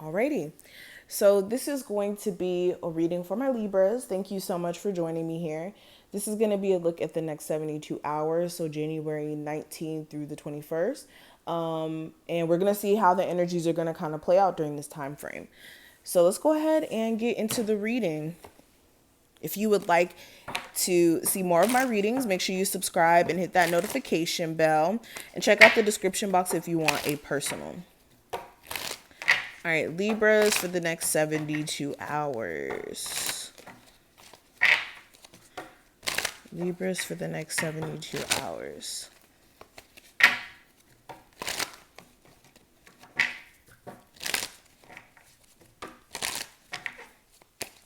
Alrighty. So this is going to be a reading for my Libras. Thank you so much for joining me here. This is going to be a look at the next 72 hours, so January 19th through the 21st. And we're going to see how the energies are going to kind of play out during this time frame. So let's go ahead and get into the reading. If you would like to see more of my readings, make sure you subscribe and hit that notification bell. And check out the description box if you want a personal. All right, Libras for the next 72 hours. Libras for the next 72 hours.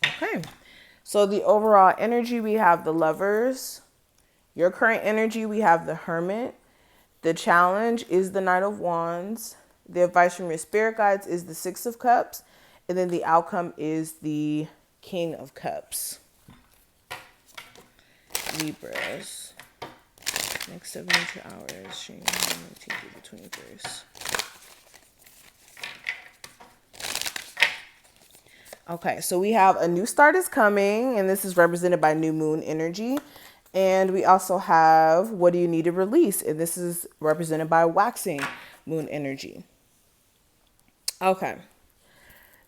Okay. So the overall energy, we have the Lovers. Your current energy, we have the Hermit. The challenge is the Knight of Wands. The advice from your spirit guides is the Six of Cups. And then the outcome is the King of Cups. Libras. Next 72 hours. January 19th through the 21st. Okay, so we have a new start is coming, and this is represented by new moon energy. And we also have what do you need to release? And this is represented by waxing moon energy. Okay,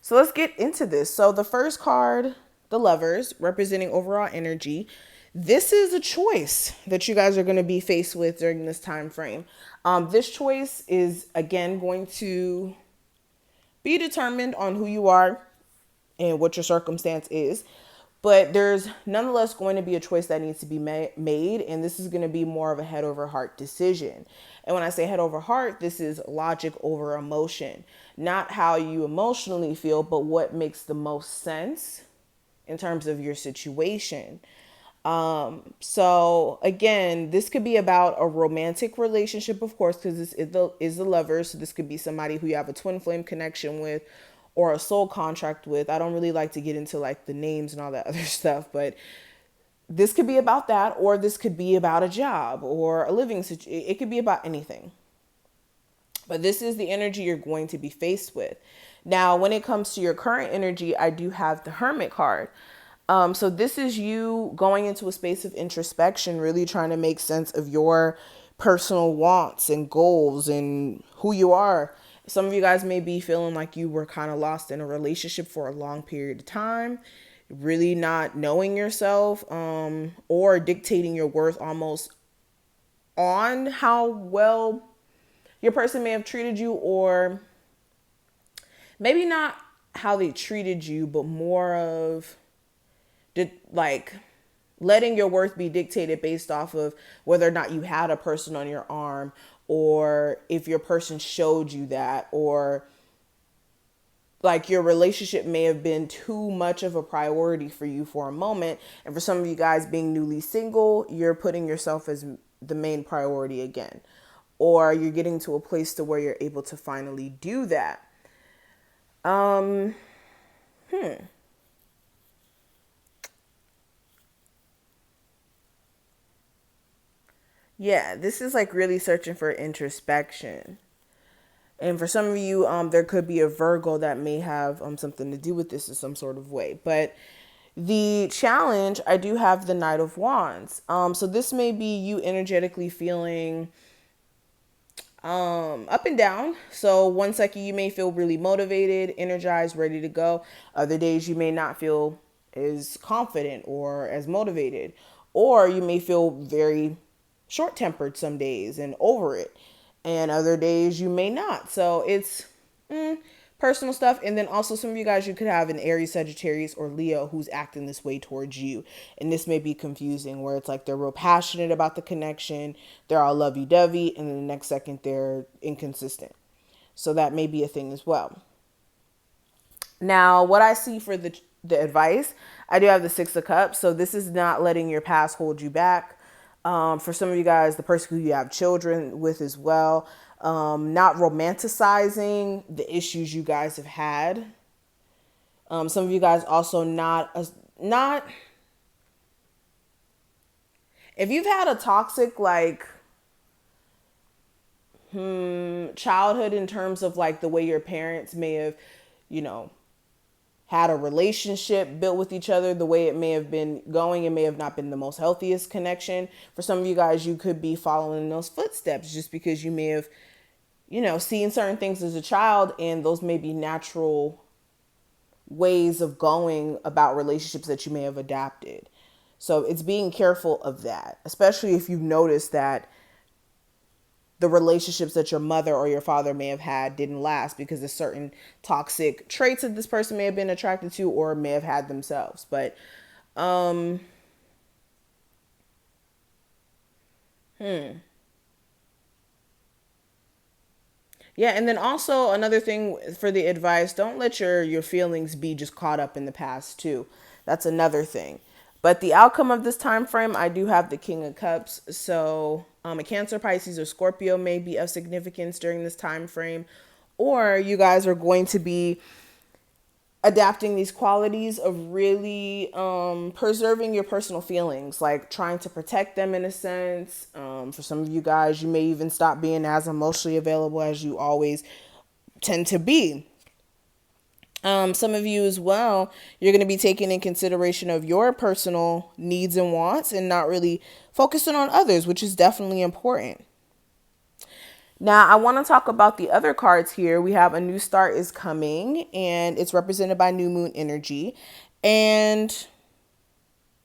so let's get into this. So the first card, the Lovers, representing overall energy. This is a choice that you guys are going to be faced with during this time frame. This choice is, again, going to be determined on who you are and what your circumstance is. But there's nonetheless going to be a choice that needs to be made. And this is going to be more of a head over heart decision. And when I say head over heart, this is logic over emotion. Not how you emotionally feel, but what makes the most sense in terms of your situation. So again, this could be about a romantic relationship, of course, because this is the Lover. So this could be somebody who you have a twin flame connection with or a soul contract with. I don't really like to get into like the names and all that other stuff, but this could be about that, or this could be about a job or a living situation. It could be about anything. But this is the energy you're going to be faced with. Now, when it comes to your current energy, I do have the Hermit card. So this is you going into a space of introspection, really trying to make sense of your personal wants and goals and who you are. Some of you guys may be feeling like you were kind of lost in a relationship for a long period of time, really not knowing yourself, or dictating your worth almost on how well your person may have treated you, or maybe not how they treated you, but more of like letting your worth be dictated based off of whether or not you had a person on your arm, or if your person showed you that, or like your relationship may have been too much of a priority for you for a moment. And for some of you guys being newly single, you're putting yourself as the main priority again, or you're getting to a place to where you're able to finally do that. Yeah, this is like really searching for introspection. And for some of you, there could be a Virgo that may have something to do with this in some sort of way. But the challenge, I do have the Knight of Wands. So this may be you energetically feeling up and down. So one second you may feel really motivated, energized, ready to go. Other days you may not feel as confident or as motivated. Or you may feel very short-tempered some days and over it. And other days you may not. So it's personal stuff. And then also some of you guys, you could have an Aries, Sagittarius, or Leo who's acting this way towards you. And this may be confusing, where it's like they're real passionate about the connection. They're all lovey-dovey. And then the next second they're inconsistent. So that may be a thing as well. Now, what I see for the advice, I do have the Six of Cups. So this is not letting your past hold you back. For some of you guys, the person who you have children with as well, not romanticizing the issues you guys have had. Some of you guys also not, if you've had a toxic, like, childhood in terms of like the way your parents may have you know, had a relationship built with each other the way it may have been going. It may have not been the most healthiest connection. For some of you guys, you could be following in those footsteps just because you may have, seen certain things as a child, and those may be natural ways of going about relationships that you may have adapted. So it's being careful of that, especially if you've noticed that the relationships that your mother or your father may have had didn't last because of certain toxic traits that this person may have been attracted to or may have had themselves. But yeah, and then also another thing for the advice, don't let your feelings be just caught up in the past too. That's another thing. But the outcome of this time frame, I do have the King of Cups. So a Cancer, Pisces, or Scorpio may be of significance during this time frame. Or you guys are going to be adapting these qualities of really preserving your personal feelings, like trying to protect them in a sense. For some of you guys, you may even stop being as emotionally available as you always tend to be. Some of you as well, you're going to be taking in consideration of your personal needs and wants and not really focusing on others, which is definitely important. Now, I want to talk about the other cards here. We have a new start is coming, and it's represented by new moon energy. And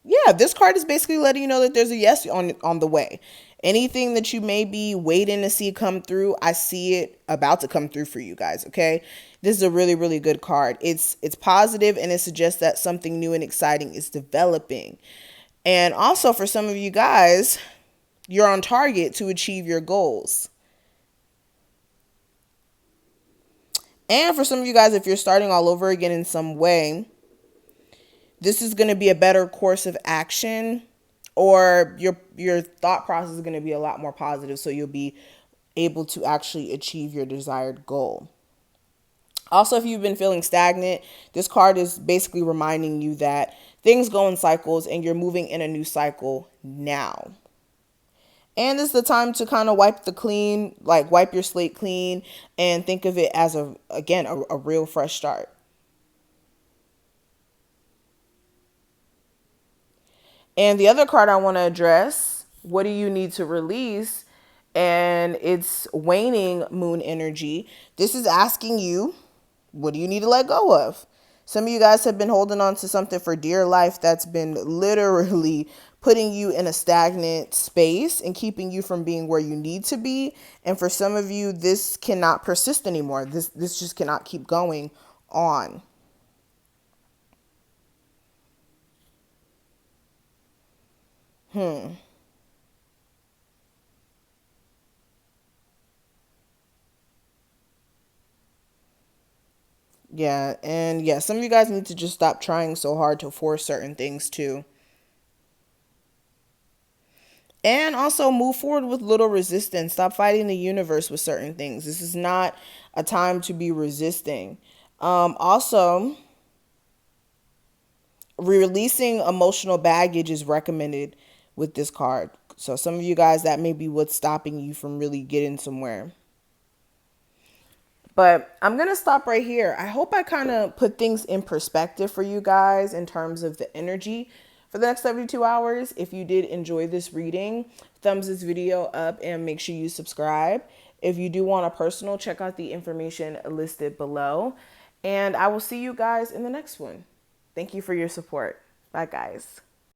yeah, this card is basically letting you know that there's a yes on the way. Anything that you may be waiting to see come through, I see it about to come through for you guys, okay? This is a really, really good card. It's positive, and it suggests that something new and exciting is developing. And also for some of you guys, you're on target to achieve your goals. And for some of you guys, if you're starting all over again in some way, this is going to be a better course of action, or your thought process is going to be a lot more positive, so you'll be able to actually achieve your desired goal. Also, if you've been feeling stagnant, this card is basically reminding you that things go in cycles and you're moving in a new cycle now. And this is the time to kind of wipe your slate clean and think of it as a real fresh start. And the other card I want to address, what do you need to release? And it's waning moon energy. This is asking you, what do you need to let go of? Some of you guys have been holding on to something for dear life that's been literally putting you in a stagnant space and keeping you from being where you need to be. And for some of you, this cannot persist anymore. This just cannot keep going on. Yeah, and yeah, some of you guys need to just stop trying so hard to force certain things too. And also move forward with little resistance. Stop fighting the universe with certain things. This is not a time to be resisting. Also, releasing emotional baggage is recommended with this card. So some of you guys, that may be what's stopping you from really getting somewhere. But I'm going to stop right here. I hope I kind of put things in perspective for you guys in terms of the energy for the next 72 hours. If you did enjoy this reading, thumbs this video up and make sure you subscribe. If you do want a personal, check out the information listed below. And I will see you guys in the next one. Thank you for your support. Bye, guys.